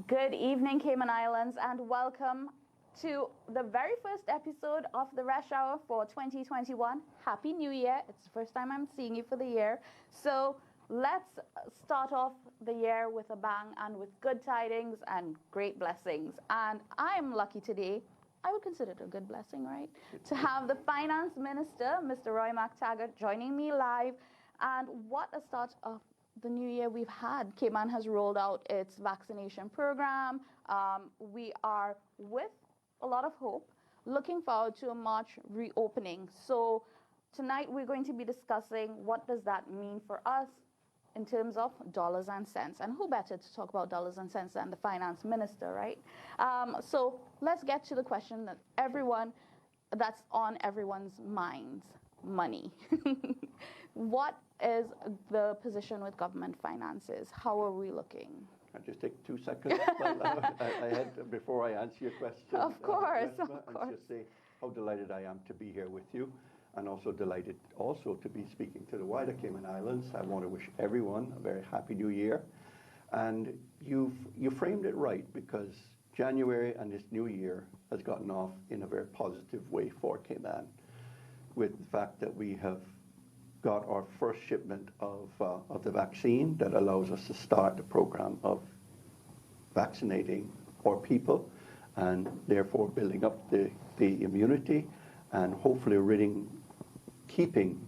Good evening, Cayman Islands, and welcome to the very first episode of the Rush Hour for 2021. Happy New Year. It's the first time I'm seeing you for the year. So let's start off the year with a bang and with good tidings and great blessings. And I'm lucky today, I would consider it a good blessing, right? To have the Finance Minister, Mr. Roy McTaggart, joining me live. And what a start of the new year we've had. Cayman has rolled out its vaccination program. We are with a lot of hope, looking forward to a March reopening. So tonight we're going to be discussing what does that mean for us in terms of dollars and cents. And who better to talk about dollars and cents than the finance minister, right? So let's get to the question that's on everyone's minds, money. What is the position with government finances? How are we looking? I'll just take 2 seconds before I answer your question. Of course, Resma, and just say how delighted I am to be here with you, and also delighted to be speaking to the wider Cayman Islands. I want to wish everyone a very happy new year. And you framed it right, because January and this new year has gotten off in a very positive way for Cayman, with the fact that we have got our first shipment of the vaccine that allows us to start the program of vaccinating our people, and therefore building up the immunity, and hopefully keeping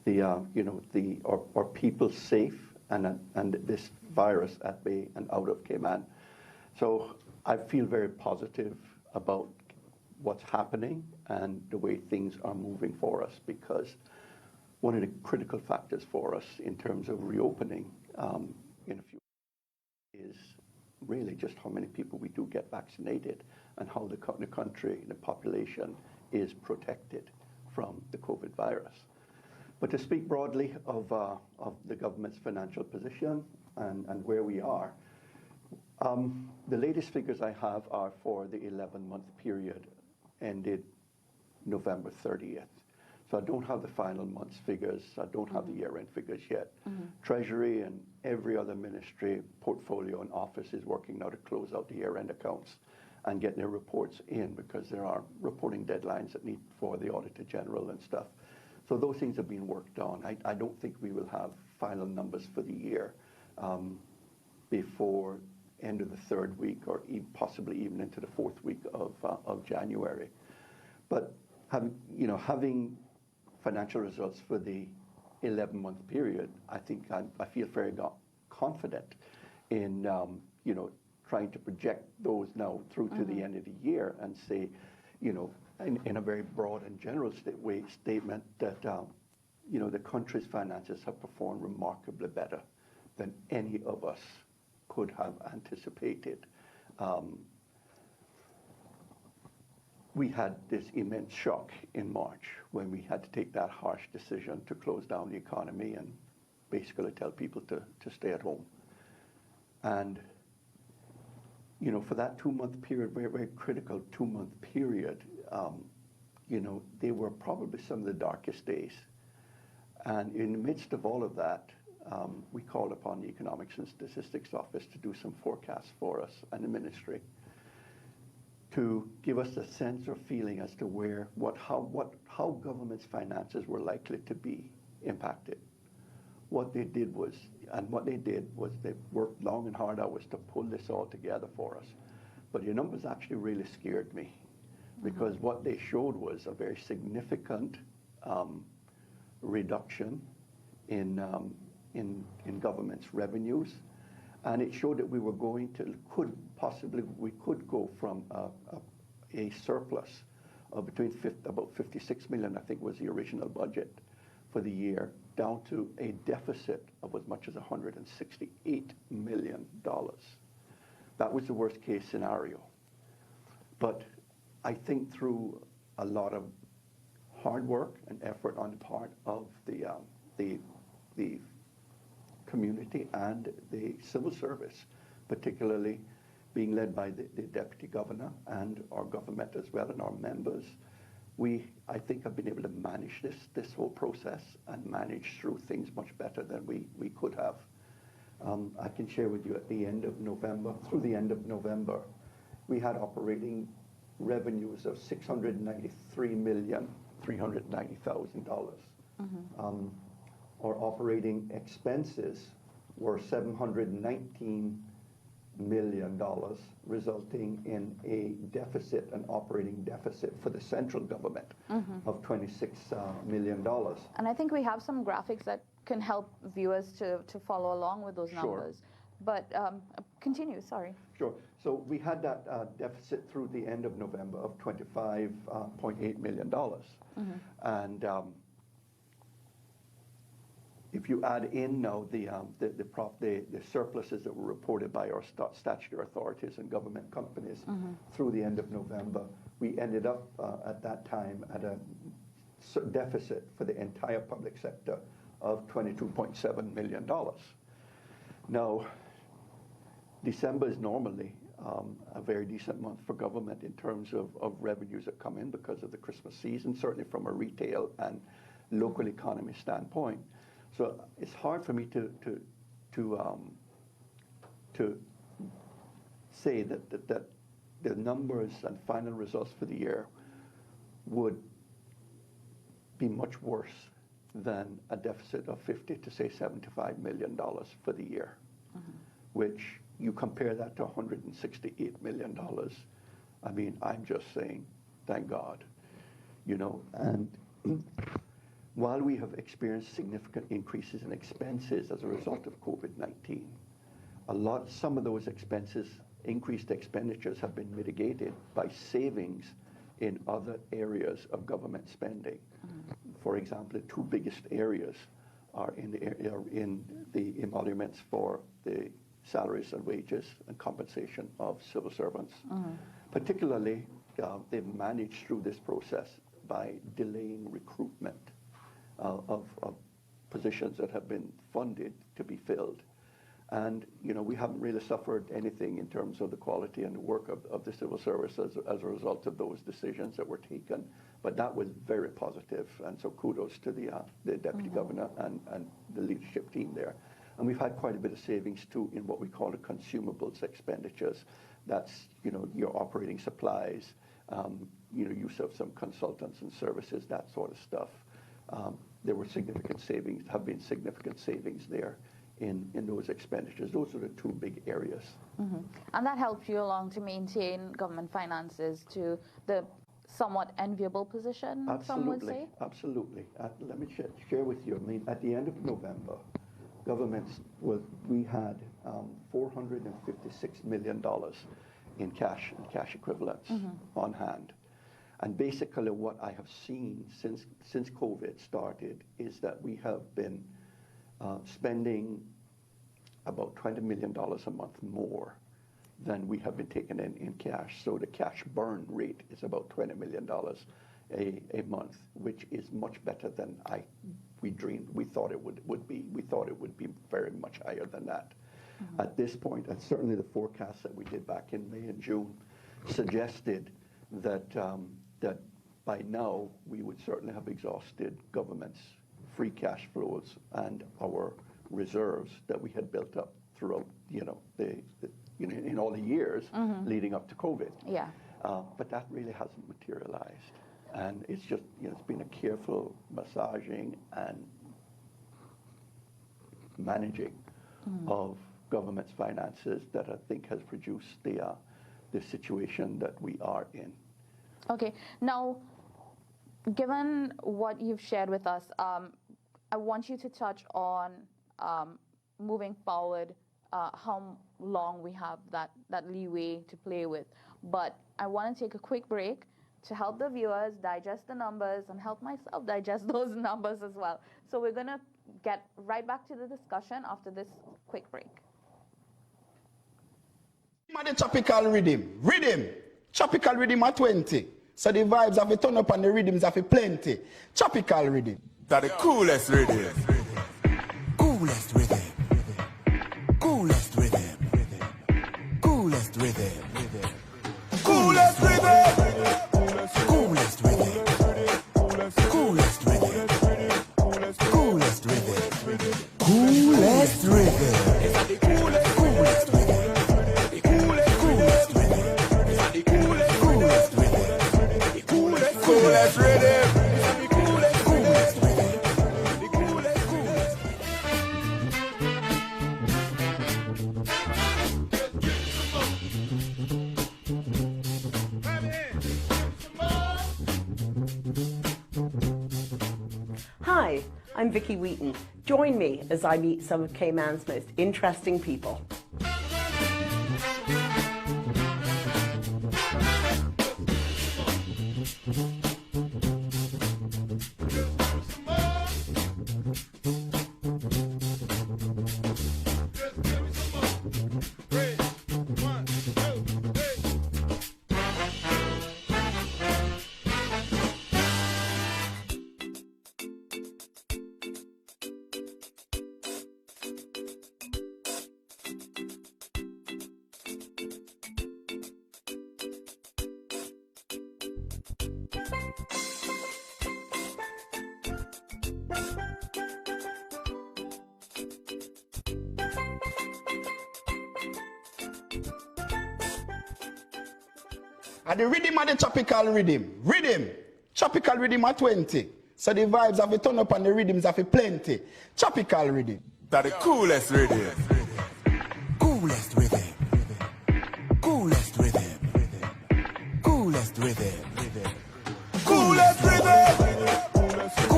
our people safe and this virus at bay and out of Cayman. So I feel very positive about what's happening and the way things are moving for us, because one of the critical factors for us in terms of reopening in a few is really just how many people we do get vaccinated, and how the country, the population, is protected from the COVID virus. But to speak broadly of the government's financial position and where we are, the latest figures I have are for the 11-month period ended November 30th. So I don't have the final month's figures. I don't have the year-end figures yet. Treasury and every other ministry, portfolio and office is working now to close out the year-end accounts and get their reports in, because there are reporting deadlines that need for the Auditor General and stuff. So those things are being worked on. I don't think we will have final numbers for the year before end of the third week, or possibly even into the fourth week of January. But having financial results for the 11-month period, I think I feel very confident in trying to project those now through to the end of the year, and say, in a very broad and general statement that the country's finances have performed remarkably better than any of us could have anticipated. We had this immense shock in March when we had to take that harsh decision to close down the economy and basically tell people to stay at home. And, for that 2-month period, very, very critical 2-month period, they were probably some of the darkest days. And in the midst of all of that, we called upon the Economics and Statistics Office to do some forecasts for us and the ministry, to give us a sense or feeling as to how government's finances were likely to be impacted. What they did was they worked long and hard hours to pull this all together for us. But the numbers actually really scared me, because what they showed was a very significant reduction in government's revenues. And it showed that we could go from a surplus of about 56 million, I think was the original budget for the year, down to a deficit of as much as $168 million. That was the worst case scenario. But I think through a lot of hard work and effort on the part of the community and the civil service, particularly being led by the Deputy Governor and our government as well, and our members, I think have been able to manage this whole process and manage through things much better than we could have. I can share with you at the end of November, through the end of November, we had operating revenues of $693,390,000. Our operating expenses were $719 million, resulting in a deficit, an operating deficit for the central government of $26 million. And I think we have some graphics that can help viewers to follow along with those numbers. But continue, sorry. Sure. So we had that deficit through the end of November of $25.8 million. And if you add in now the surpluses that were reported by our statutory authorities and government companies through the end of November, we ended up at that time at a deficit for the entire public sector of $22.7 million. Now, December is normally a very decent month for government in terms of revenues that come in because of the Christmas season, certainly from a retail and local economy standpoint. So it's hard for me to say that the numbers and final results for the year would be much worse than a deficit of 50 to say $75 million for the year, which you compare that to $168 million. I mean, I'm just saying, thank God, you know. And while we have experienced significant increases in expenses as a result of COVID-19, some of those increased expenditures have been mitigated by savings in other areas of government spending. For example, the two biggest areas are in the emoluments for the salaries and wages and compensation of civil servants. Particularly, they've managed through this process by delaying recruitment of positions that have been funded to be filled. And, you know, we haven't really suffered anything in terms of the quality and the work of the civil service as a result of those decisions that were taken. But that was very positive. And so kudos to the Deputy Governor and the leadership team there. And we've had quite a bit of savings, too, in what we call the consumables expenditures. That's, you know, your operating supplies, you know, use of some consultants and services, that sort of stuff. There were significant savings, have been significant savings there in those expenditures. Those are the two big areas. And that helped you along to maintain government finances to the somewhat enviable position, some would say? Absolutely. Let me share with you. I mean, at the end of November, we had $456 million in cash and cash equivalents on hand. And basically what I have seen since COVID started is that we have been spending about $20 million a month more than we have been taking in cash. So the cash burn rate is about $20 million a month, which is much better than we thought it would be. We thought it would be very much higher than that. At this point, and certainly the forecast that we did back in May and June suggested that that by now we would certainly have exhausted government's free cash flows and our reserves that we had built up throughout, in all the years leading up to COVID. Yeah. But that really hasn't materialized. And it's just, it's been a careful massaging and managing of government's finances that I think has produced the situation that we are in. Okay. Now, given what you've shared with us, I want you to touch on moving forward, how long we have that leeway to play with. But I want to take a quick break to help the viewers digest the numbers and help myself digest those numbers as well. So we're going to get right back to the discussion after this quick break. The tropical rhythm. Tropical rhythm at 20. So the vibes have a turn up and the rhythms have a plenty. Tropical rhythm. That the coolest rhythm. Coolest rhythm. Coolest rhythm. Coolest rhythm. Coolest rhythm. Coolest rhythm. Coolest rhythm. Coolest rhythm. Coolest rhythm. It's the I'm Vicky Wheaton. Join me as I meet some of Cayman's most interesting people. And the rhythm of the tropical rhythm. Rhythm. Tropical rhythm at 20. So the vibes have a turn up and the rhythms have a plenty. Tropical rhythm. That the coolest rhythm. Coolest rhythm. Coolest rhythm. Coolest rhythm. Coolest rhythm.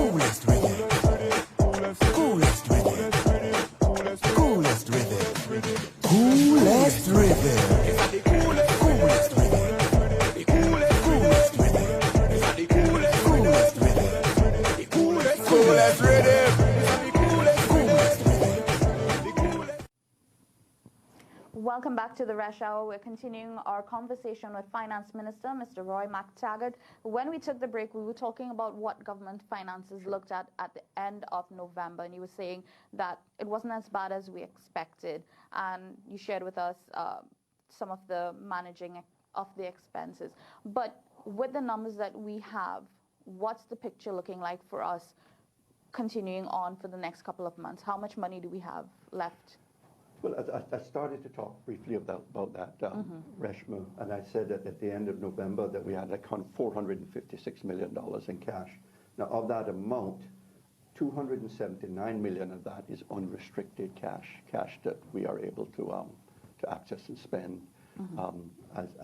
Coolest rhythm. Coolest rhythm. Coolest rhythm. Coolest rhythm. Coolest rhythm. Coolest rhythm. Welcome back to the Rush Hour. We're continuing our conversation with Finance Minister, Mr. Roy McTaggart. When we took the break, we were talking about what government finances looked at the end of November, and you were saying that it wasn't as bad as we expected, and you shared with us some of the managing of the expenses. But with the numbers that we have, what's the picture looking like for us continuing on for the next couple of months? How much money do we have left? Well, I started to talk briefly about that, Reshma, and I said that at the end of November that we had like $456 million in cash. Now, of that amount, $279 million of that is unrestricted cash that we are able to access and spend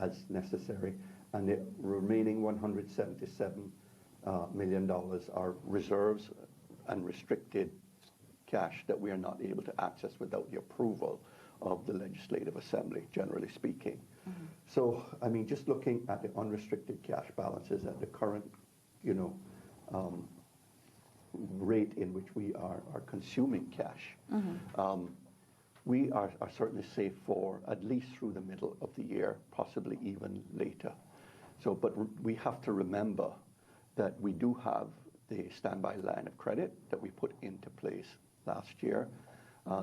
as necessary. And the remaining $177 million are reserves and restricted cash that we are not able to access without the approval of the Legislative Assembly, generally speaking. So, I mean, just looking at the unrestricted cash balances at the current, rate in which we are consuming cash, we are certainly safe for at least through the middle of the year, possibly even later. So, but we have to remember that we do have the standby line of credit that we put into place last year,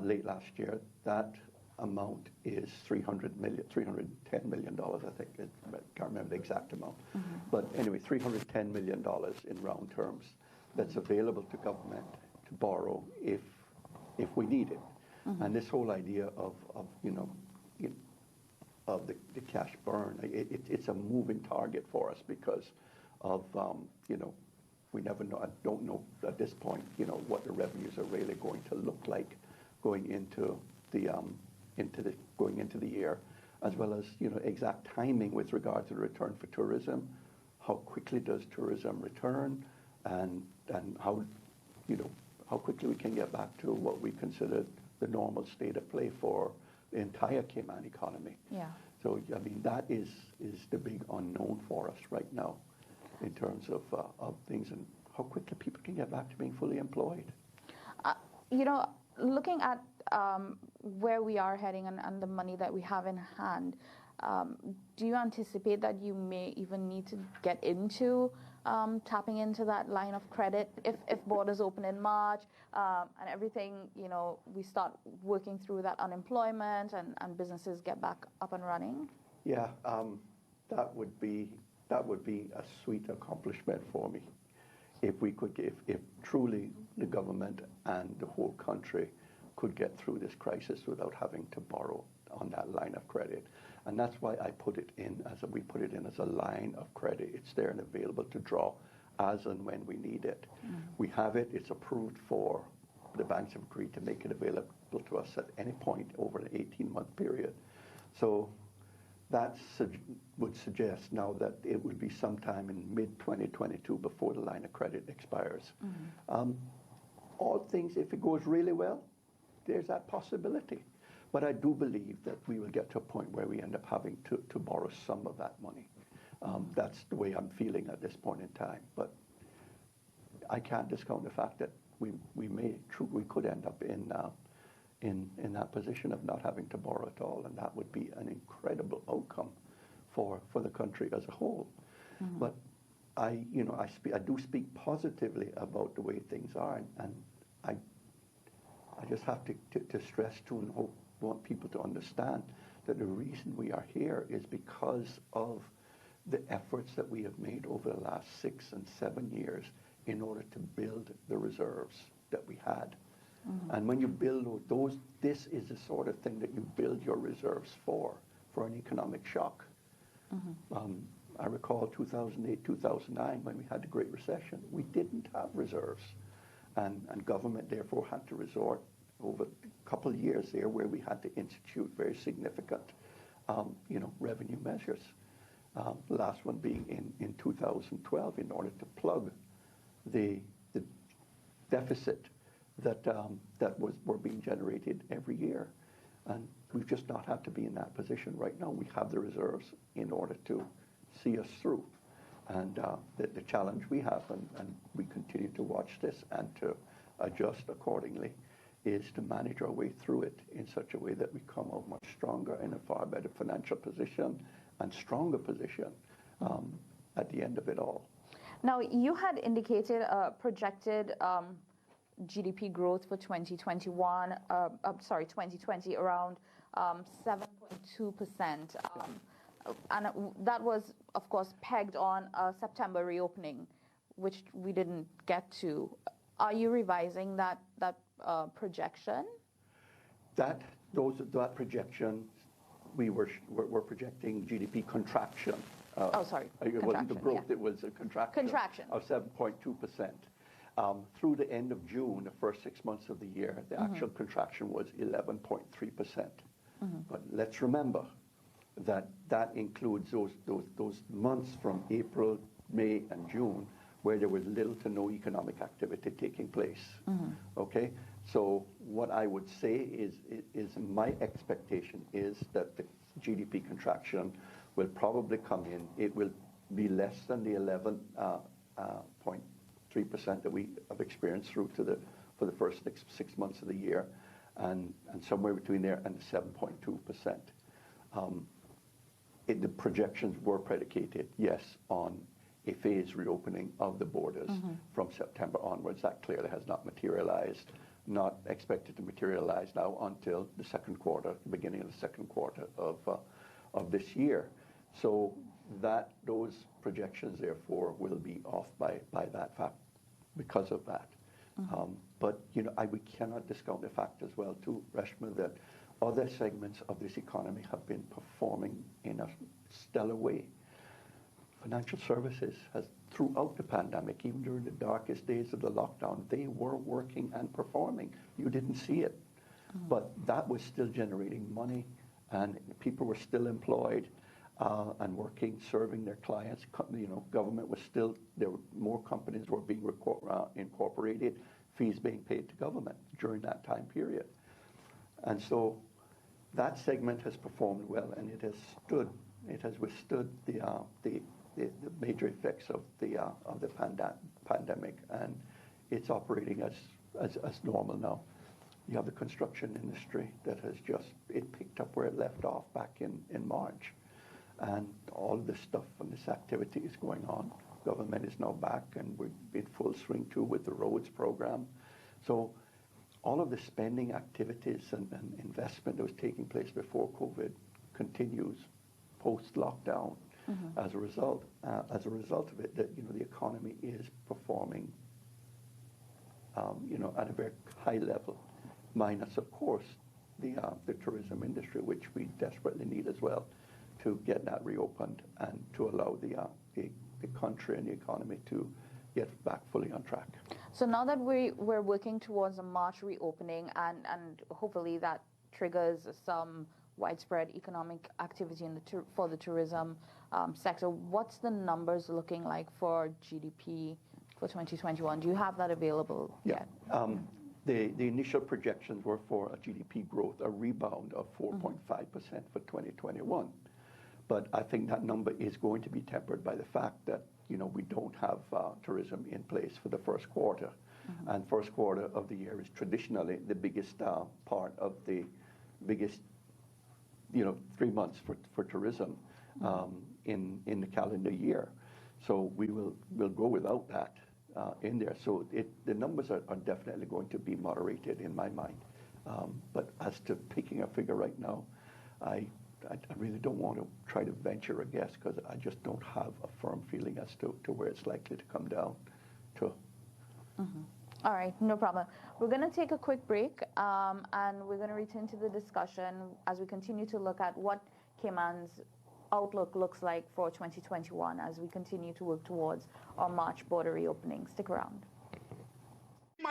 late last year. That amount is $310 million, I think. I can't remember the exact amount. But anyway, $310 million in round terms that's available to government to borrow if we need it. And this whole idea of the cash burn, it's a moving target for us because of, we never know. I don't know at this point, what the revenues are really going to look like going into the year, as well as exact timing with regard to the return for tourism. How quickly does tourism return, and how quickly we can get back to what we consider the normal state of play for the entire Cayman economy. Yeah. So I mean that is the big unknown for us right now, in terms of things and how quickly people can get back to being fully employed. Looking at where we are heading and the money that we have in hand, do you anticipate that you may even need to get into tapping into that line of credit if borders open in March and everything, we start working through that unemployment and businesses get back up and running? Yeah, that would be a sweet accomplishment for me. If truly the government and the whole country could get through this crisis without having to borrow on that line of credit. And that's why we put it in as a line of credit. It's there and available to draw as and when we need it. We have it, it's approved for, the banks have agreed to make it available to us at any point over an 18-month period. So that would suggest now that it would be sometime in mid-2022 before the line of credit expires. all things, if it goes really well, there's that possibility. But I do believe that we will get to a point where we end up having to borrow some of that money. That's the way I'm feeling at this point in time. But I can't discount the fact that we could end up in that position of not having to borrow at all, and that would be an incredible outcome for the country as a whole. But I do speak positively about the way things are, and I just have to stress to and want people to understand that the reason we are here is because of the efforts that we have made over the last 6 and 7 years in order to build the reserves that we had. And when you build those, this is the sort of thing that you build your reserves for an economic shock. I recall 2008, 2009, when we had the Great Recession, we didn't have reserves. And government therefore had to resort over a couple of years there where we had to institute very significant revenue measures. The last one being in 2012 in order to plug the deficit that were being generated every year. And we've just not had to be in that position right now. We have the reserves in order to see us through. And the challenge we have, and we continue to watch this and to adjust accordingly, is to manage our way through it in such a way that we come out much stronger, in a far better financial position and stronger position at the end of it all. Now, you had indicated a projected GDP growth for 2021, 2020 around 7.2%. And that was, of course, pegged on a September reopening, which we didn't get to. Are you revising that projection? That projection, we're projecting GDP contraction. It wasn't the growth, it was a contraction of 7.2%. Through the end of June, the first 6 months of the year, the actual contraction was 11.3%. But let's remember that includes those months from April, May, and June where there was little to no economic activity taking place. Okay, so what I would say is my expectation is that the GDP contraction will probably come in. It will be less than the 11.3% that we have experienced for the first six months of the year, and somewhere between there and the 7.2%. The projections were predicated, yes, on a phased reopening of the borders from September onwards. That clearly has not materialized, not expected to materialize now until the second quarter, the beginning of the second quarter of this year. So those projections, therefore, will be off by that fact because of that. But we cannot discount the fact as well, too, Reshma, that other segments of this economy have been performing in a stellar way. Financial services has, throughout the pandemic, even during the darkest days of the lockdown, they were working and performing. You didn't see it, but that was still generating money, and people were still employed and working, serving their clients. Government was still there. More companies were being incorporated, fees being paid to government during that time period, and so that segment has performed well, and it has withstood the major effects of the pandemic, and it's operating as normal now. You have the construction industry that has it picked up where it left off back in March, and all this stuff and this activity is going on. Government is now back, and we're in full swing too with the roads program. So all of the spending activities and investment that was taking place before COVID continues post-lockdown. As a result of it, the economy is performing, at a very high level, minus, of course, the tourism industry, which we desperately need as well to get that reopened and to allow the country and the economy to get back fully on track. So now that we're working towards a March reopening, and hopefully that triggers some widespread economic activity for the tourism sector, what's the numbers looking like for GDP for 2021? Do you have that available yet? The initial projections were for a GDP growth, a rebound of 4.5% for 2021. But I think that number is going to be tempered by the fact that, we don't have tourism in place for the first quarter. And first quarter of the year is traditionally the biggest part of the biggest, 3 months for tourism in the calendar year. So we'll go without that in there. So the numbers are definitely going to be moderated in my mind. But as to picking a figure right now, I really don't want to try to venture a guess because I just don't have a firm feeling as to where it's likely to come down to. All right, no problem. We're going to take a quick break and we're going to return to the discussion as we continue to look at what Cayman's outlook looks like for 2021 as we continue to work towards our March border reopening. Stick around.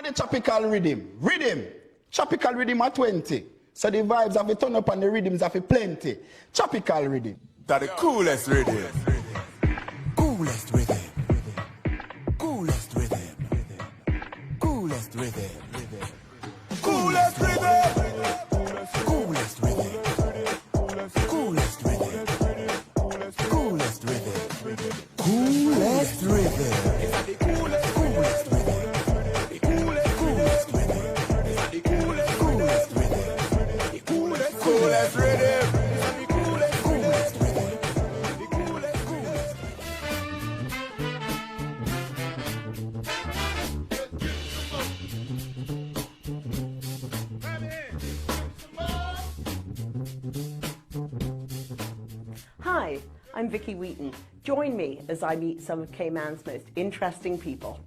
The tropical rhythm. Tropical rhythm at 20. So the vibes have a turn up and the rhythms have a plenty. Tropical rhythm. That the coolest rhythm. Coolest rhythm. Coolest rhythm. Coolest rhythm. Coolest rhythm. Coolest rhythm. Coolest rhythm. Coolest rhythm. Coolest rhythm. Coolest rhythm. Coolest rhythm. Hi, I'm Vicky Wheaton. Join me as I meet some of Cayman's most interesting people.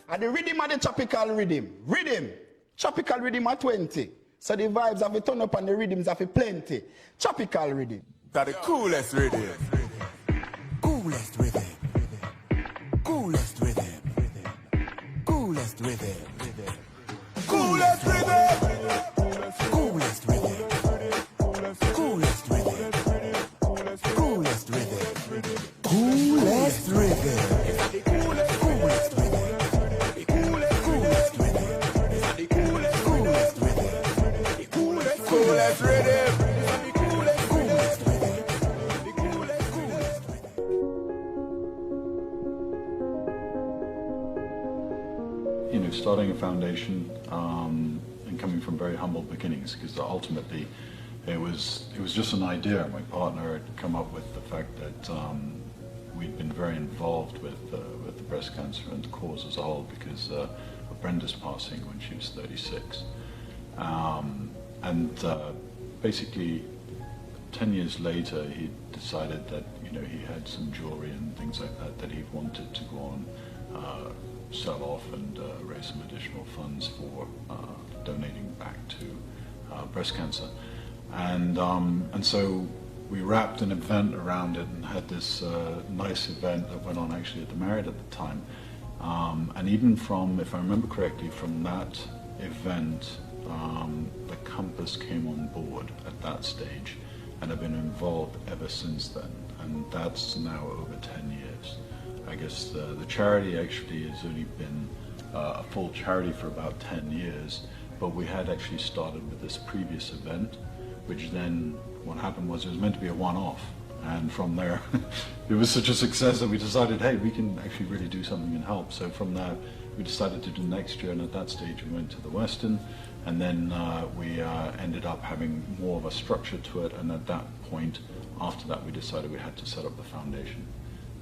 And the rhythm of the tropical rhythm. Tropical rhythm at 20. So the vibes have a turn up and the rhythms have a plenty. Tropical rhythm. That the coolest rhythm. Coolest rhythm. Coolest rhythm. Coolest rhythm. Coolest rhythm. Coolest rhythm. Coolest rhythm. Coolest rhythm. Coolest rhythm. Coolest rhythm. Starting a foundation and coming from very humble beginnings, because ultimately it was just an idea. My partner had come up with the fact that we'd been very involved with the breast cancer and the cause as a whole because of Brenda's passing when she was 36. Basically 10 years later he decided that he had some jewelry and things like that he wanted to go on sell off and raise some additional funds for donating back to breast cancer, and so we wrapped an event around it and had this nice event that went on actually at the Marriott at the time, and even from, if I remember correctly, from that event the Compass came on board at that stage and have been involved ever since then, and that's now over 10 years. I guess the charity actually has only been a full charity for about 10 years, but we had actually started with this previous event, which then what happened was it was meant to be a one-off, and from there it was such a success that we decided, hey, we can actually really do something and help. So from there we decided to do next year, and at that stage we went to the Westin, and then we ended up having more of a structure to it, and at that point after that we decided we had to set up the foundation,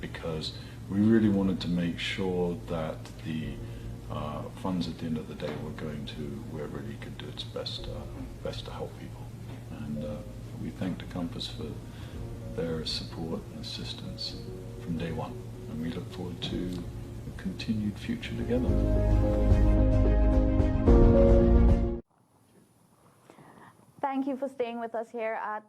because we really wanted to make sure that the funds at the end of the day were going to where it really could do its best to help people. And we thank the Compass for their support and assistance from day one, and we look forward to a continued future together. Thank you for staying with us here at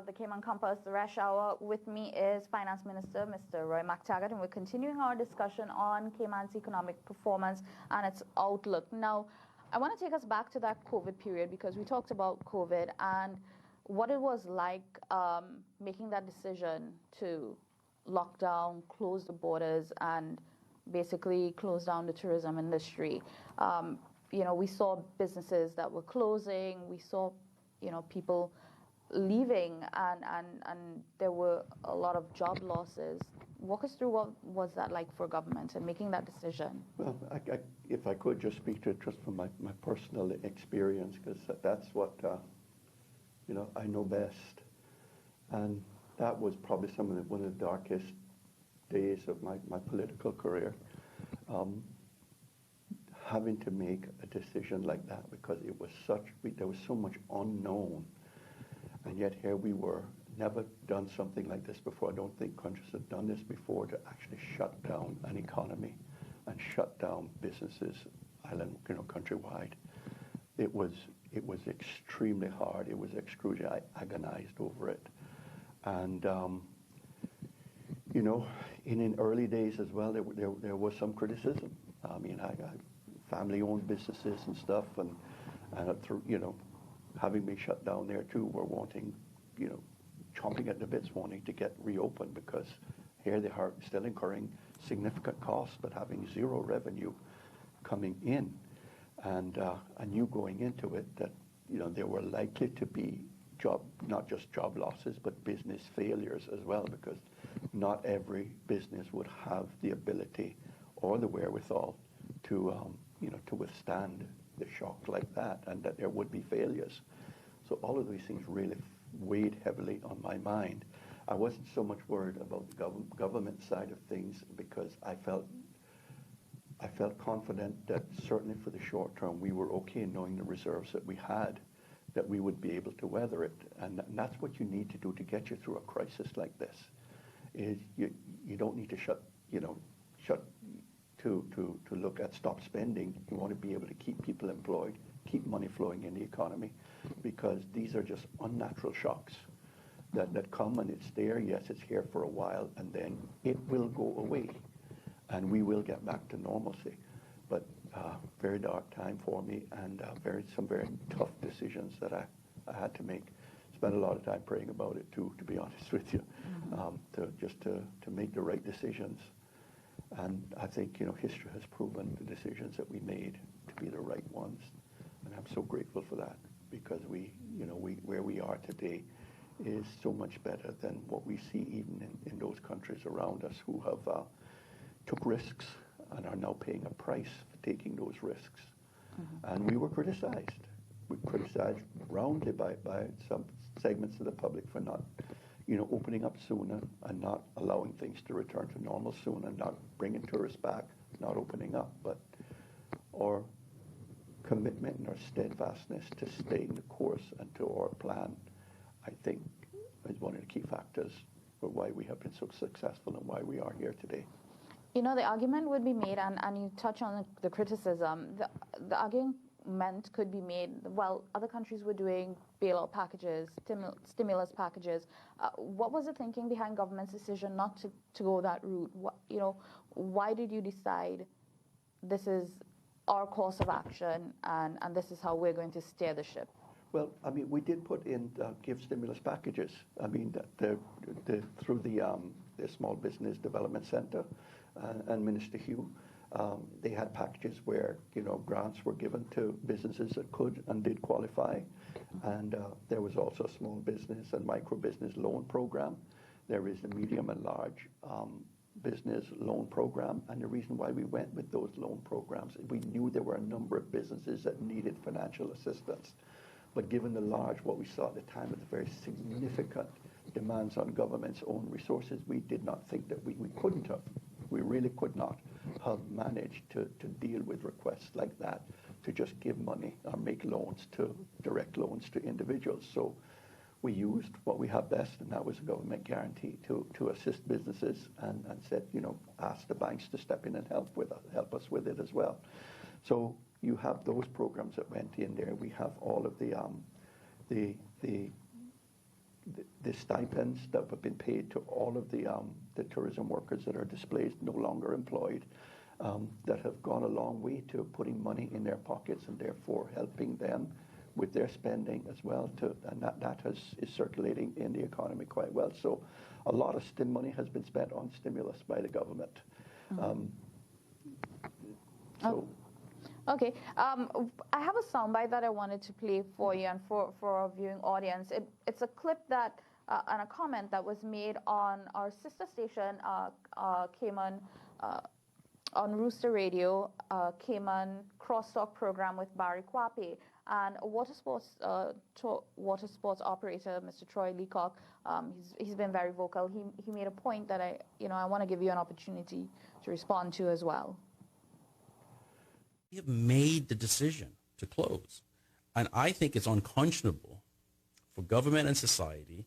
the Cayman Compass, the Rush Hour. With me is Finance Minister Mr. Roy McTaggart, and we're continuing our discussion on Cayman's economic performance and its outlook. Now, I want to take us back to that COVID period, because we talked about COVID and what it was like making that decision to lock down, close the borders, and basically close down the tourism industry. You know, we saw businesses that were closing. We saw people leaving, and there were a lot of job losses. Walk us through what was that like for government and making that decision? Well, if I could just speak to it just from my personal experience, because that's what I know best, and that was probably one of the darkest days of my political career. Having to make a decision like that, because it was there was so much unknown, and yet here we were, never done something like this before. I don't think countries have done this before, to actually shut down an economy and shut down businesses, countrywide. It was extremely hard. It was excruciating. I agonized over it, and in early days as well, there was some criticism. I mean, I family-owned businesses and stuff, and having been shut down there too, were wanting, chomping at the bits, wanting to get reopened, because here they are still incurring significant costs, but having zero revenue coming in, and you going into it that there were likely to be not just job losses, but business failures as well, because not every business would have the ability or the wherewithal to withstand the shock like that, and that there would be failures. So all of these things really weighed heavily on my mind. I wasn't so much worried about the government side of things, because I felt confident that certainly for the short term we were okay, knowing the reserves that we had, that we would be able to weather it. And that's what you need to do to get you through a crisis like this. Is you don't need to shut to look at stop spending. You want to be able to keep people employed, keep money flowing in the economy, because these are just unnatural shocks that come, and it's there. Yes, it's here for a while, and then it will go away, and we will get back to normalcy. But very dark time for me, and some very tough decisions that I had to make. Spent a lot of time praying about it too, to be honest with you, to make the right decisions. And I think history has proven the decisions that we made to be the right ones, and I'm so grateful for that, because we where we are today is so much better than what we see even in those countries around us who have took risks and are now paying a price for taking those risks. Mm-hmm. And we were criticized. We were criticized roundly by some segments of the public for not opening up sooner and not allowing things to return to normal soon, and not bringing tourists back, not opening up. But our commitment and our steadfastness to stay in the course and to our plan, I think, is one of the key factors for why we have been so successful and why we are here today. The argument would be made, and you touch on the criticism, the argument could be made, well, other countries were doing bailout packages, stimulus packages. What was the thinking behind government's decision not to go that route? Why did you decide this is our course of action, and this is how we're going to steer the ship? Well, I mean, we did put in give stimulus packages. I mean, through the Small Business Development Center and Minister Hugh, they had packages where grants were given to businesses that could and did qualify, and there was also a small business and micro business loan program. There is a medium and large business loan program, and the reason why we went with those loan programs, we knew there were a number of businesses that needed financial assistance. But given the large, what we saw at the time was a very significant demands on government's own resources, we did not think that we couldn't have. We really could not have managed to deal with requests like that, to just give money or make loans to direct loans to individuals. So we used what we have best, and that was a government guarantee to assist businesses, and said, ask the banks to step in and help us with it as well. So you have those programs that went in there. We have all of the stipends that have been paid to all of the tourism workers that are displaced, no longer employed, that have gone a long way to putting money in their pockets and therefore helping them with their spending as well. And that is circulating in the economy quite well. So a lot of money has been spent on stimulus by the government. Okay. I have a soundbite that I wanted to play for you and for our viewing audience. It's a clip that and a comment that was made on our sister station, Cayman, on Rooster Radio, Cayman Crosstalk program with Barry Kwape. And a water sports operator, Mr. Troy Leacock, he's been very vocal. He made a point that I want to give you an opportunity to respond to as well. We have made the decision to close. And I think it's unconscionable for government and society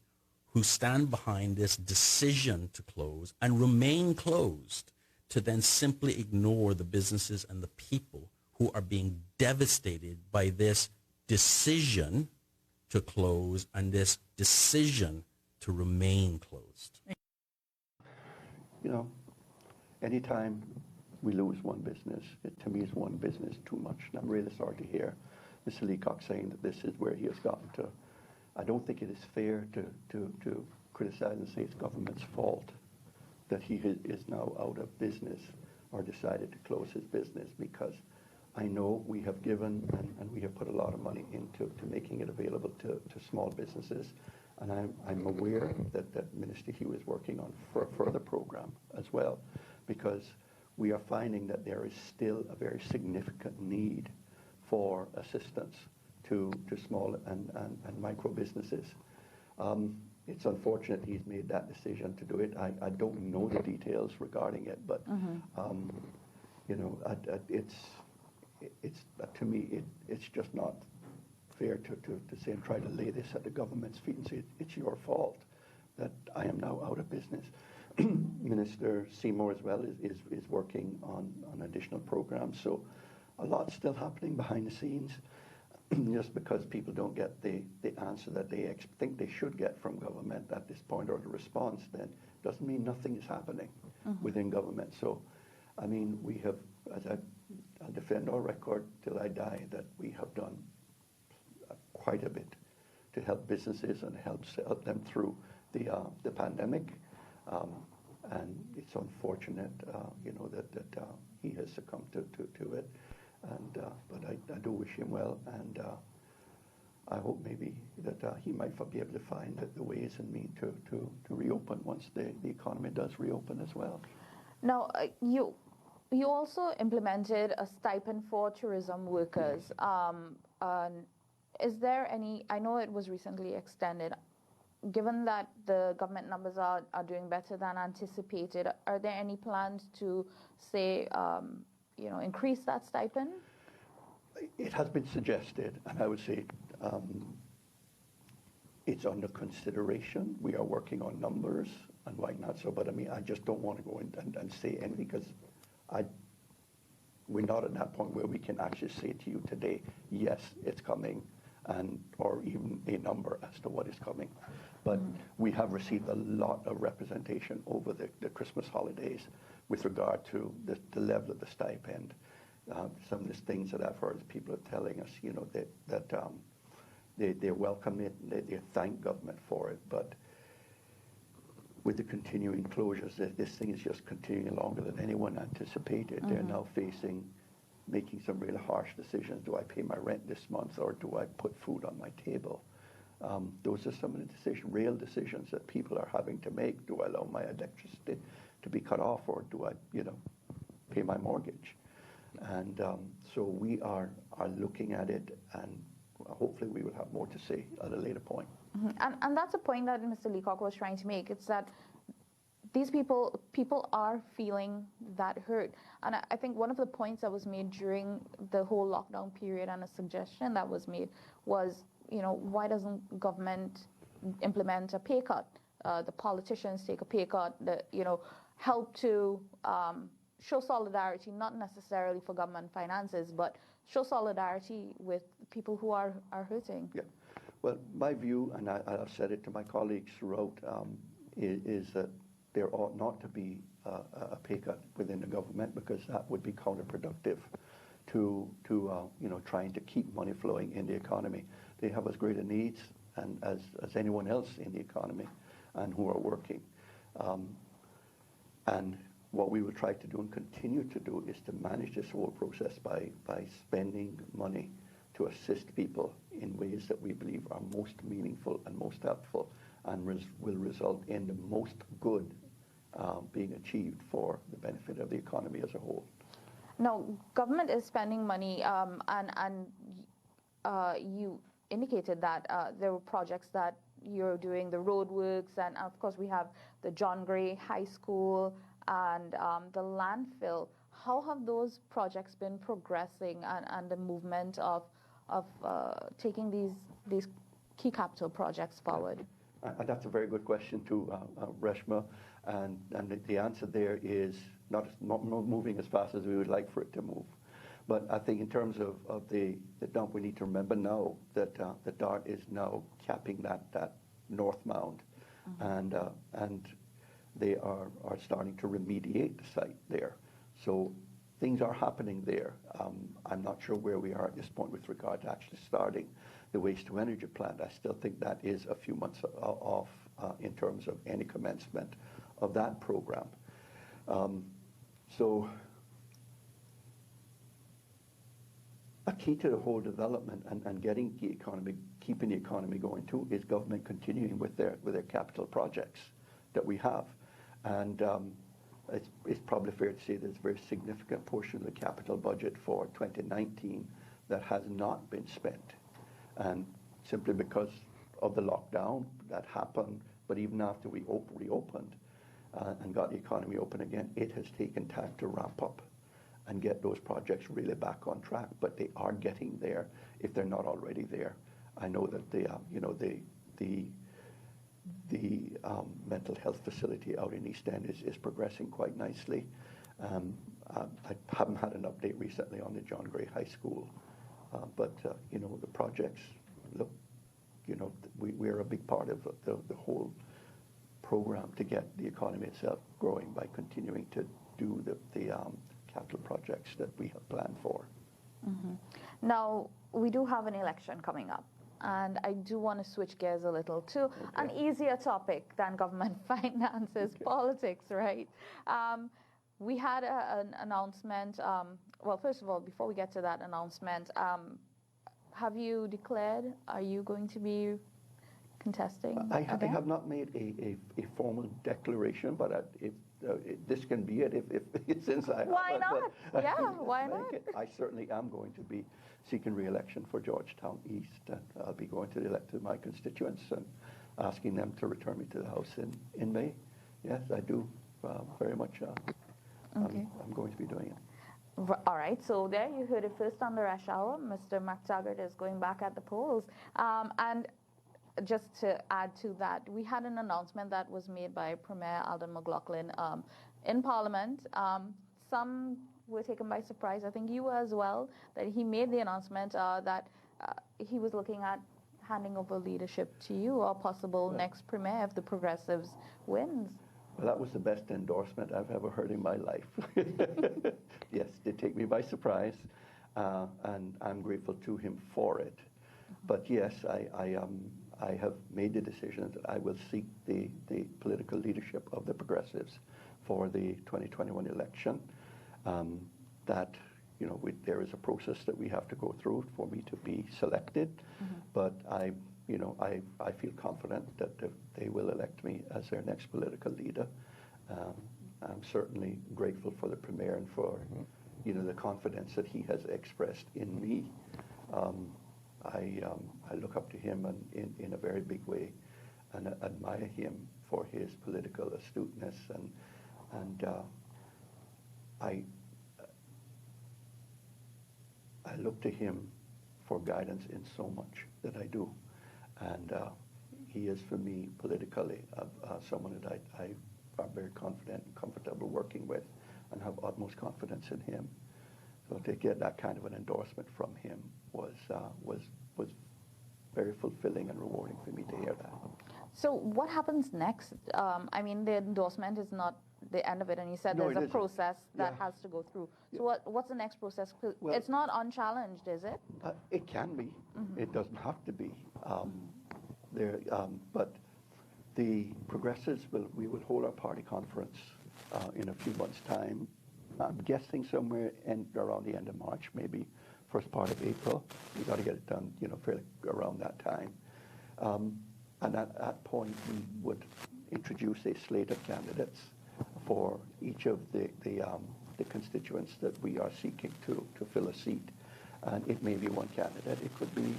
who stand behind this decision to close and remain closed to then simply ignore the businesses and the people who are being devastated by this decision to close and this decision to remain closed. Anytime we lose one business, to me is one business too much. And I'm really sorry to hear Mr. Leacock saying that this is where he has gotten to. I don't think it is fair to criticize and say it's government's fault that he is now out of business or decided to close his business, because I know we have given and we have put a lot of money into making it available to small businesses. And I'm aware that Minister Hugh is working on for a further program as well, because we are finding that there is still a very significant need for assistance to small and micro businesses. It's unfortunate he's made that decision to do it. I don't know the details regarding it, but it's to me it's just not fair to say and try to lay this at the government's feet and say it's your fault that I am now out of business. Minister Seymour as well is working on additional programs. So a lot's still happening behind the scenes. Just because people don't get the answer that they think they should get from government at this point, or the response, then doesn't mean nothing is happening within government. So, I mean, we have, as I'll defend our record till I die, that we have done quite a bit to help businesses and help them through the pandemic. And it's unfortunate, that he has succumbed to it. And but I do wish him well, and I hope maybe that he might be able to find the ways and means to reopen once the economy does reopen as well. Now, you also implemented a stipend for tourism workers. Is there any? I know it was recently extended. Given that the government numbers are doing better than anticipated, are there any plans to say? Increase that stipend? It has been suggested, and I would say it's under consideration. We are working on numbers and whatnot. So, but I mean, I just don't want to go in and say anything, because we're not at that point where we can actually say to you today, yes, it's coming, or even a number as to what is coming. But we have received a lot of representation over the Christmas holidays with regard to the level of the stipend. Some of the things that I've heard, people are telling us, that they welcome it, they thank government for it. But with the continuing closures, this thing is just continuing longer than anyone anticipated. They're now making some really harsh decisions. Do I pay my rent this month, or do I put food on my table? Those are some of the real decisions that people are having to make. Do I allow my electricity to be cut off, or do I, pay my mortgage? And so we are looking at it, and hopefully we will have more to say at a later point. And that's a point that Mr. Leacock was trying to make. It's that these people are feeling that hurt. And I think one of the points that was made during the whole lockdown period, and a suggestion that was made, was, why doesn't government implement a pay cut? The politicians take a pay cut, help to show solidarity, not necessarily for government finances, but show solidarity with people who are hurting. Yeah. Well, my view, and I've said it to my colleagues throughout, is that there ought not to be a pay cut within the government, because that would be counterproductive to trying to keep money flowing in the economy. They have as great a needs and as anyone else in the economy, and who are working. And what we will try to do and continue to do is to manage this whole process by spending money to assist people in ways that we believe are most meaningful and most helpful, and will result in the most good being achieved for the benefit of the economy as a whole. Now, government is spending money, and you indicated that there were projects that you're doing, the roadworks, and of course we have the John Gray High School and the landfill. How have those projects been progressing, and the movement of taking these key capital projects forward? And that's a very good question too, Reshma. And the answer there is not moving as fast as we would like for it to move. But I think in terms of the dump, we need to remember now that the DART is now capping that north mound, and they are starting to remediate the site there. So things are happening there. I'm not sure where we are at this point with regard to actually starting the waste to energy plant. I still think that is a few months off in terms of any commencement of that program. So a key to the whole development and getting the economy, keeping the economy going too, is government continuing with their capital projects that we have. And it's probably fair to say there's a very significant portion of the capital budget for 2019 that has not been spent. And simply because of the lockdown that happened, but even after we reopened and got the economy open again, it has taken time to ramp up and get those projects really back on track. But they are getting there if they're not already there. I know that the mental health facility out in East End is progressing quite nicely. I haven't had an update recently on the John Gray High School, but the projects look, we're a big part of the whole program to get the economy itself growing by continuing to do the capital projects that we have planned for. Now, we do have an election coming up, and I do want to switch gears a little to an easier topic than government finances, politics, right? We had an announcement. Well, first of all, before we get to that announcement, have you declared, are you going to be contesting I again? have not made a formal declaration, but this can be it if since I Why haven't, not? but Yeah, why not? I certainly am going to be seeking re-election for Georgetown East, and I'll be going to my constituents and asking them to return me to the House in May. Yes, I do very much. Okay. I'm going to be doing it. All right, so there you heard it first on the Rush Hour. Mr. McTaggart is going back at the polls. And just to add to that, we had an announcement that was made by Premier Alden McLaughlin in Parliament. Some were taken by surprise, I think you were as well, that he made the announcement that he was looking at handing over leadership to you, or possible next Premier if the Progressives wins. Well, that was the best endorsement I've ever heard in my life. Yes, they take me by surprise, and I'm grateful to him for it. But yes, I have made the decision that I will seek the political leadership of the Progressives for the 2021 election. That there is a process that we have to go through for me to be selected, but I feel confident that they will elect me as their next political leader. I'm certainly grateful for the Premier and for the confidence that he has expressed in me. I look up to him in a very big way, and admire him for his political astuteness, and I look to him for guidance in so much that I do, and he is for me politically someone that I'm very confident and comfortable working with, and have utmost confidence in him. So to get that kind of an endorsement from him was very fulfilling and rewarding for me to hear that. So what happens next? I mean, the endorsement is not the end of it, and you said No, there's it a isn't. process that Yeah. has to go through. So what's the next process? 'Cause Well- it's not unchallenged, is it? It can be. It doesn't have to be. But the Progressives we will hold our party conference in a few months' time. I'm guessing somewhere around the end of March, maybe first part of April. We got to get it done, fairly around that time. And at that point, we would introduce a slate of candidates for each of the constituents that we are seeking to fill a seat. And it may be one candidate. It could be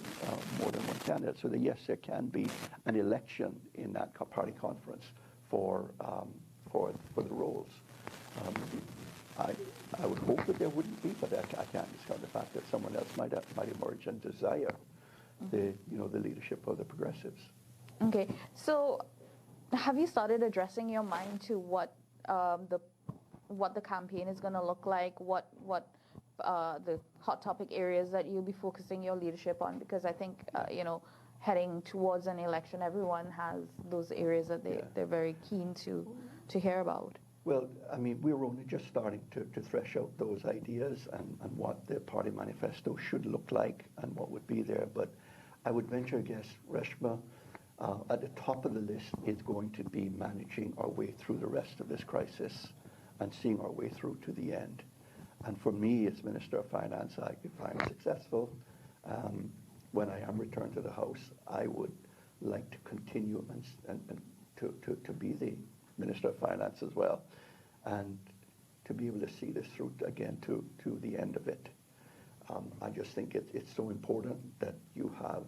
more than one candidate. So yes, there can be an election in that party conference for the roles. I would hope that there wouldn't be, but I can't discount the fact that someone else might emerge and desire the leadership of the Progressives. Okay. So have you started addressing your mind to what the campaign is going to look like? What the hot topic areas that you'll be focusing your leadership on? Because I think heading towards an election, everyone has those areas that they're very keen to hear about. Well, I mean, we're only just starting to thresh out those ideas and what the party manifesto should look like and what would be there. But I would venture a guess, Reshma, at the top of the list is going to be managing our way through the rest of this crisis and seeing our way through to the end. And for me, as Minister of Finance, if I'm successful, when I am returned to the House, I would like to continue and to be the Minister of Finance as well, and to be able to see this through again to the end of it. I just think it's so important that you have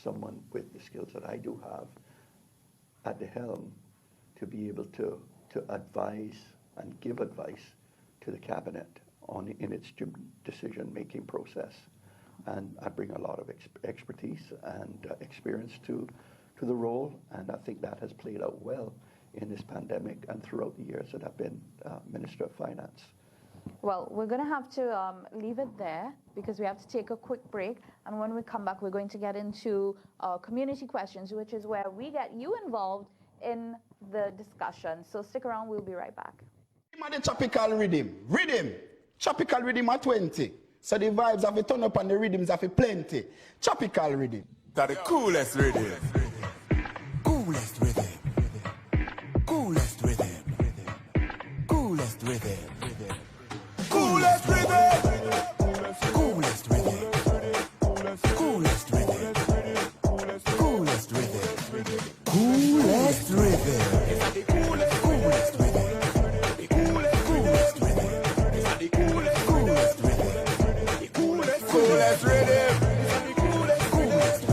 someone with the skills that I do have at the helm to be able to advise and give advice to the Cabinet in its decision-making process. And I bring a lot of expertise and experience to the role, and I think that has played out well in this pandemic and throughout the years that I've been Minister of Finance. Well, we're going to have to leave it there because we have to take a quick break. And when we come back, we're going to get into community questions, which is where we get you involved in the discussion. So stick around. We'll be right back. The tropical rhythm. Tropical rhythm at 20. So the vibes have a turn up and the rhythms have a plenty. Tropical rhythm. That the coolest rhythm. Coolest rhythm. Coolest rhythm. Coolest rhythm. Coolest rhythm. Coolest rhythm. Coolest rhythm. Coolest rhythm. Coolest rhythm. It's the coolest, coolest rhythm. The coolest, coolest rhythm. It's the coolest, coolest rhythm. The coolest, coolest rhythm. It's the coolest, coolest rhythm. The coolest, coolest.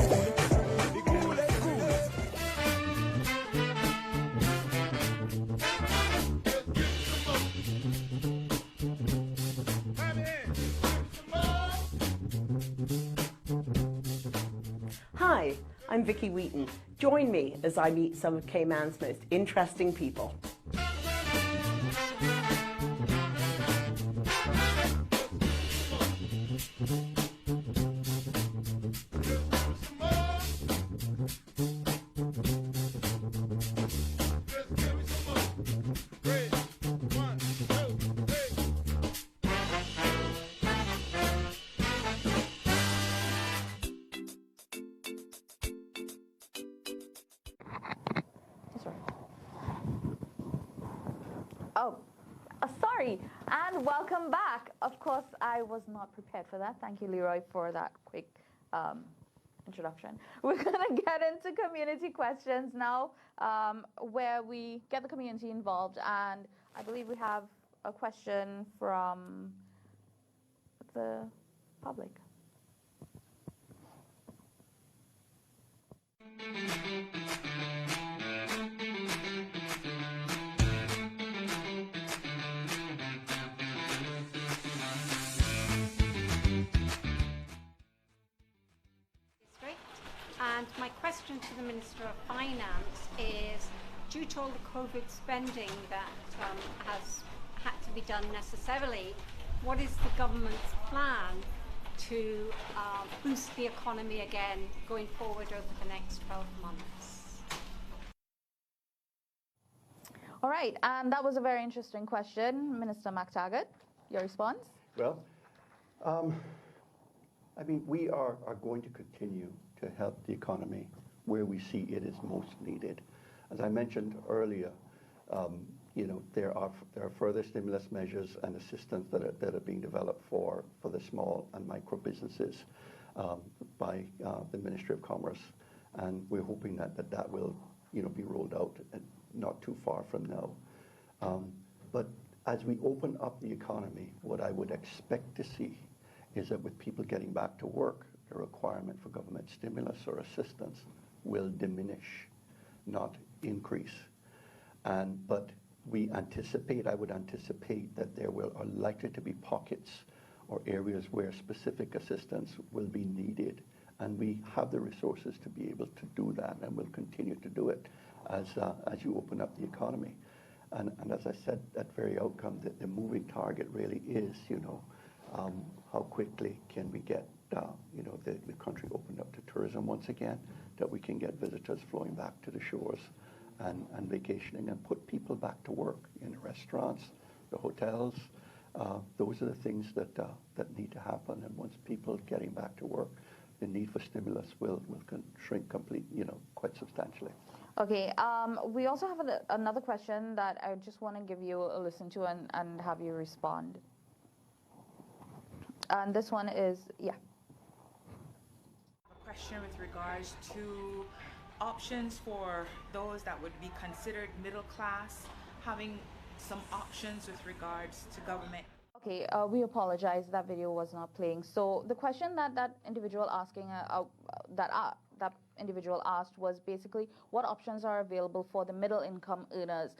Hi, I'm Vicky Wheaton. Join me as I meet some of Cayman's most interesting people. That's right. Oh, sorry, and welcome back. Of course, I was not prepared for that. Thank you, Leroy, for that quick introduction. We're going to get into community questions now, where we get the community involved, and I believe we have a question from the public. question to the Minister of Finance is, due to all the COVID spending that has had to be done necessarily, what is the government's plan to boost the economy again going forward over the next 12 months? All right, and that was a very interesting question. Minister McTaggart, your response? Well, I mean, we are going to continue to help the economy where we see it is most needed. As I mentioned earlier, you know, there are further stimulus measures and assistance that are being developed for the small and micro businesses by the Ministry of Commerce, and we're hoping that will, you know, be rolled out not too far from now. But as we open up the economy, what I would expect to see is that with people getting back to work, the requirement for government stimulus or assistance will diminish, not increase. But I would anticipate that there are likely to be pockets or areas where specific assistance will be needed, and we have the resources to be able to do that, and we'll continue to do it as you open up the economy. And as I said, that very outcome, the moving target really is, you know, how quickly can we get, you know, the country opened up to tourism once again, that we can get visitors flowing back to the shores and vacationing and put people back to work in the restaurants, the hotels. Those are the things that need to happen. And once people getting back to work, the need for stimulus will shrink quite substantially. Okay, we also have another question that I just want to give you a listen to and have you respond. And this one is, yeah. A question with regards to options for those that would be considered middle class, having some options with regards to government. Okay, we apologize, that video was not playing. So the question that individual asking, that individual asked was basically what options are available for the middle income earners.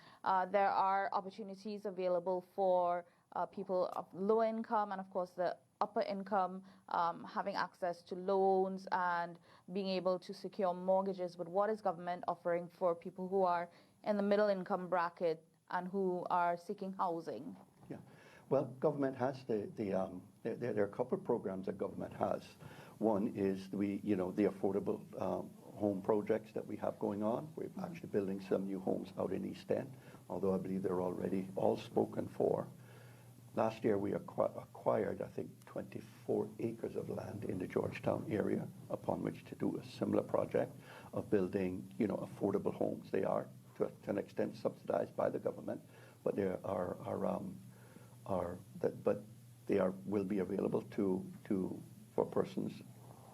There are opportunities available for people of low income and of course the upper income, having access to loans and being able to secure mortgages. But what is government offering for people who are in the middle income bracket and who are seeking housing? Yeah, well, government has there are a couple of programs that government has. One is the affordable home projects that we have going on. We're actually building some new homes out in East End, although I believe they're already all spoken for. Last year we acquired, I think, 24 acres of land in the Georgetown area upon which to do a similar project of building, affordable homes. They are, to an extent, subsidized by the government, but they will be available for persons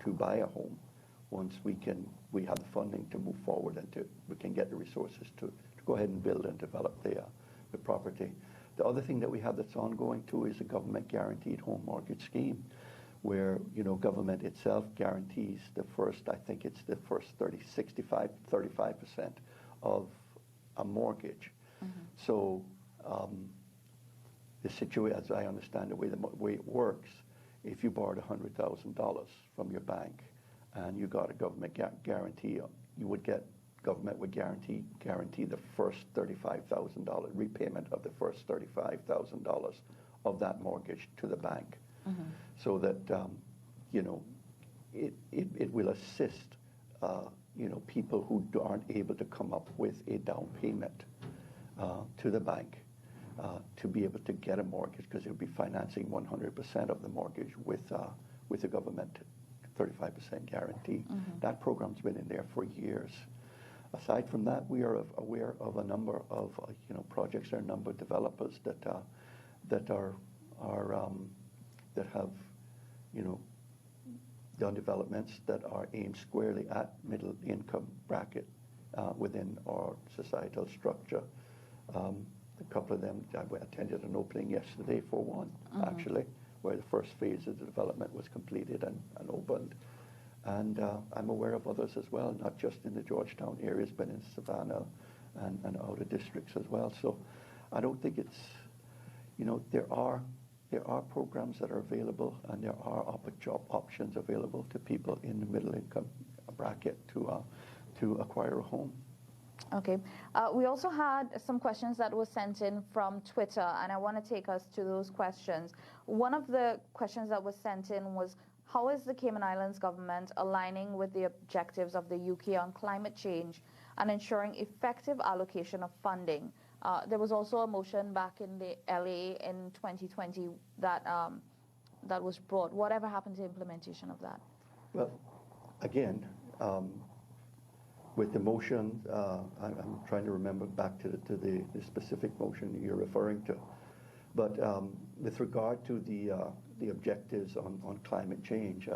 to buy a home once we have the funding to move forward and we can get the resources to go ahead and build and develop the property. The other thing that we have that's ongoing too is a government guaranteed home mortgage scheme where, government itself guarantees the first 35% of a mortgage. Mm-hmm. So the situation, as I understand the way it works, if you borrowed $100,000 from your bank and you got a government guarantee, government would guarantee the first $35,000 repayment of the first $35,000 of that mortgage to the bank, mm-hmm. so that it will assist people who aren't able to come up with a down payment to the bank to be able to get a mortgage, because it would be financing 100% of the mortgage with a government 35% guarantee. Mm-hmm. That program's been in there for years. Aside from that, we are aware of a number of projects. There are a number of developers that have done developments that are aimed squarely at middle income bracket within our societal structure. A couple of them, I attended an opening yesterday for one, mm-hmm. actually, where the first phase of the development was completed and opened. And I'm aware of others as well, not just in the Georgetown areas, but in Savannah and outer districts as well. So I don't think it's, there are programs that are available, and there are job options available to people in the middle income bracket to to acquire a home. Okay. We also had some questions that were sent in from Twitter, and I want to take us to those questions. One of the questions that was sent in was, how is the Cayman Islands government aligning with the objectives of the UK on climate change and ensuring effective allocation of funding? There was also a motion back in the LA in 2020 that that was brought. Whatever happened to implementation of that? Well, again, with the motion, I'm trying to remember back to the specific motion you're referring to. But with regard to the objectives on climate change,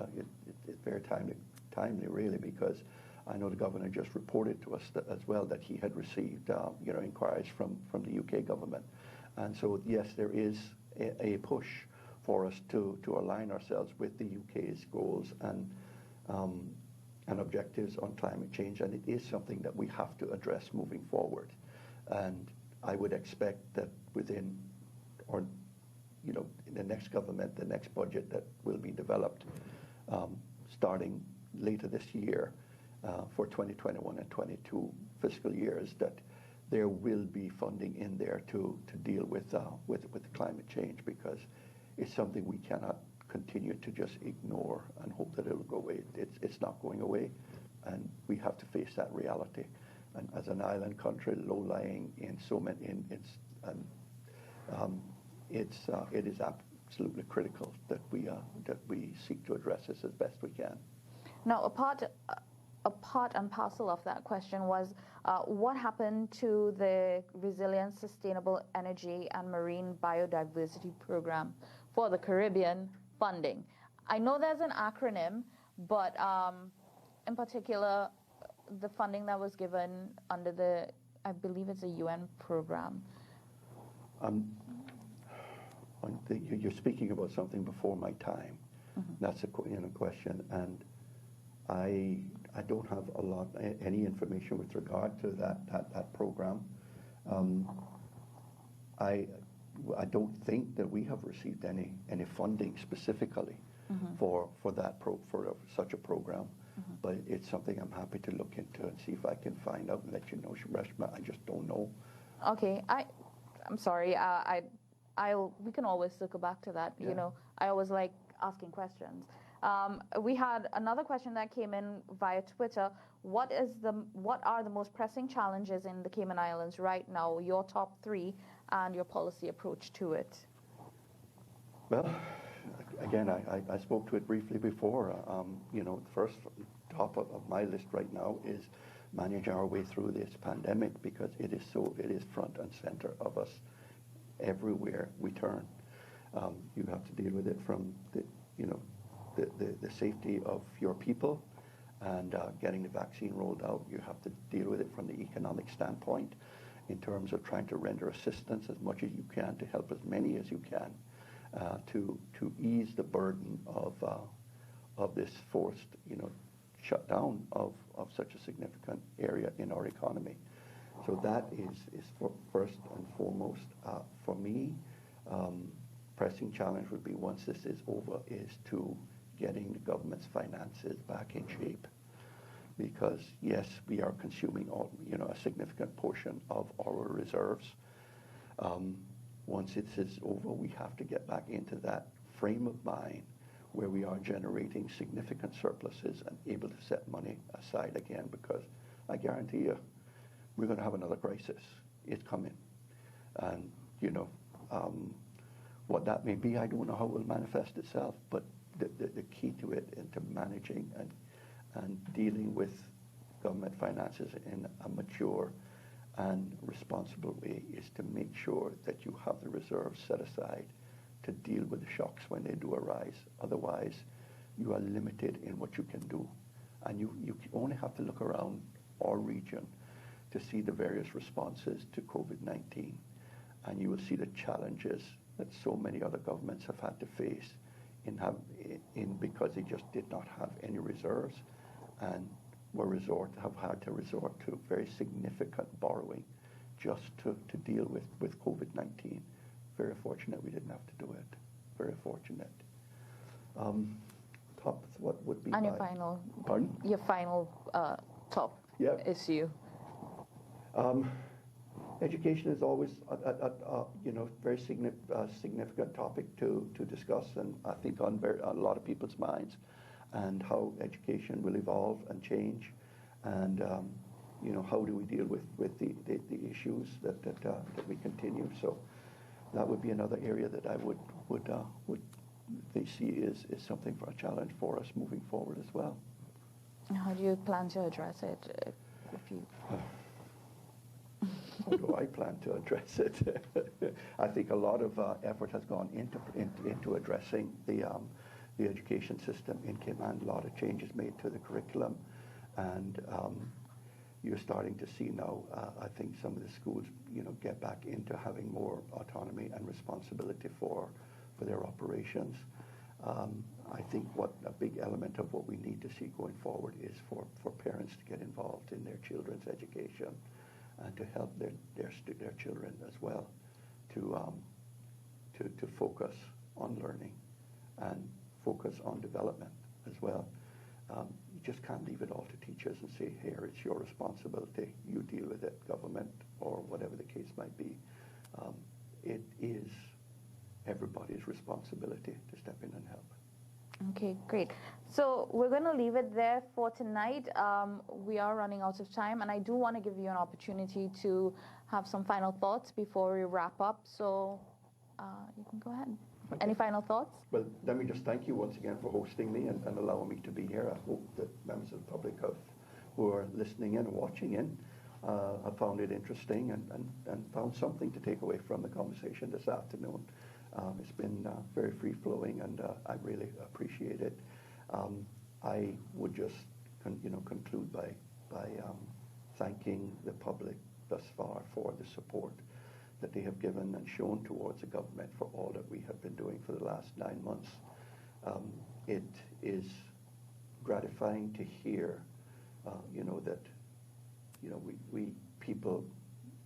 it's very timely, really, because I know the governor just reported to us as well that he had received inquiries from the UK government. And so, yes, there is a push for us to align ourselves with the UK's goals and objectives on climate change, and it is something that we have to address moving forward. And I would expect that within, or in the next government, the next budget that will be developed starting later this year for 2021 and 22 fiscal years, that there will be funding in there to deal with the climate change, because it's something we cannot continue to just ignore and hope that it'll go away. It's not going away, and we have to face that reality. And as an island country, low-lying in so many, it is absolutely critical that we seek to address this as best we can. Now, a part and parcel of that question was, what happened to the Resilient Sustainable Energy and Marine Biodiversity Program for the Caribbean funding? I know there's an acronym, but in particular, the funding that was given under I believe it's a UN program. You're speaking about something before my time. Mm-hmm. That's a question, and I don't have any information with regard to that program. I don't think that we have received any funding specifically mm-hmm. for such a program, mm-hmm. but it's something I'm happy to look into and see if I can find out and let you know, Reshma. I just don't know. Okay, I'm sorry. We can always circle back to that. Yeah. I always like asking questions. We had another question that came in via Twitter. What are the most pressing challenges in the Cayman Islands right now? Your top 3 and your policy approach to it. Well, again, I spoke to it briefly before. The first top of my list right now is manage our way through this pandemic, because it is front and center of us everywhere we turn. You have to deal with it from the safety of your people and getting the vaccine rolled out. You have to deal with it from the economic standpoint in terms of trying to render assistance as much as you can to help as many as you can to ease the burden of this forced shutdown of such a significant area in our economy. So that is first and foremost for me. Pressing challenge would be, once this is over, is to getting the government's finances back in shape, because yes, we are consuming a significant portion of our reserves. Once it is over, we have to get back into that frame of mind where we are generating significant surpluses and able to set money aside again, because I guarantee you, we're going to have another crisis. It's coming, and what that may be, I don't know how it will manifest itself, but the key to it, into managing and dealing with government finances in a mature and responsible way, is to make sure that you have the reserves set aside to deal with the shocks when they do arise. Otherwise, you are limited in what you can do. And you only have to look around our region to see the various responses to COVID-19. And you will see the challenges that so many other governments have had to face because they just did not have any reserves, and have had to resort to very significant borrowing just to deal with COVID-19. Very fortunate we didn't have to do it. Very fortunate. Top, what would be and your final. Pardon? Your final top. Yep. issue? Education is always a very significant topic to discuss, and I think on a lot of people's minds, and how education will evolve and change, and how do we deal with the issues that we continue. So that would be another area that I would they see is something for a challenge for us moving forward as well. How do you plan to address it? If you How do I plan to address it? I think a lot of effort has gone into addressing the education system in Cayman. A lot of changes made to the curriculum, and you're starting to see now, I think some of the schools, get back into having more autonomy and responsibility for their operations. I think what a big element of what we need to see going forward is for parents to get involved in their children's education, and to help their children as well to focus on learning and focus on development as well. You just can't leave it all to teachers and say, here, it's your responsibility, you deal with it, government, or whatever the case might be. It is everybody's responsibility to step in and help. Okay, great. So we're going to leave it there for tonight. We are running out of time, and I do want to give you an opportunity to have some final thoughts before we wrap up. So you can go ahead. Okay. Any final thoughts? Well, let me just thank you once again for hosting me and allowing me to be here. I hope that members of the public who are listening in and watching in have found it interesting and found something to take away from the conversation this afternoon. It's been very free-flowing, and I really appreciate it. I would just conclude by thanking the public thus far for the support that they have given and shown towards the government for all that we have been doing for the last 9 months. It is gratifying to hear, that we people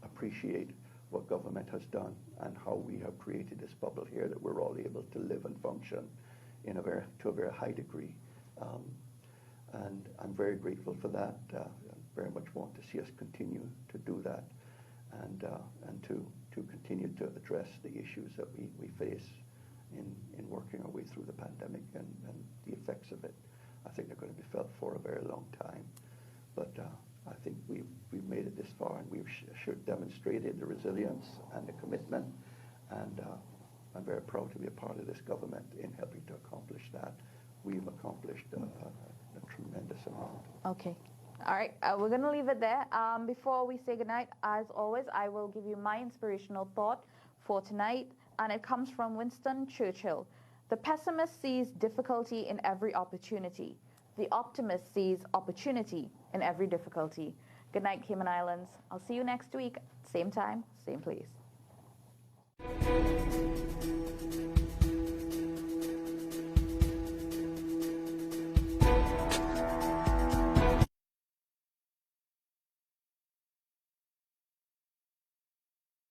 appreciate what government has done and how we have created this bubble here that we're all able to live and function to a very high degree. And I'm very grateful for that. I very much want to see us continue to do that, and to continue to address the issues that we face in working our way through the pandemic and the effects of it. I think they're going to be felt for a very long time. But I think we've made it this far, and we've demonstrated the resilience and the commitment, and I'm very proud to be a part of this government in helping to accomplish that. We've accomplished a tremendous amount. Okay. All right. We're going to leave it there. Before we say goodnight, as always, I will give you my inspirational thought for tonight, and it comes from Winston Churchill. The pessimist sees difficulty in every opportunity. The optimist sees opportunity in every difficulty. Good night, Cayman Islands. I'll see you next week, same time, same place.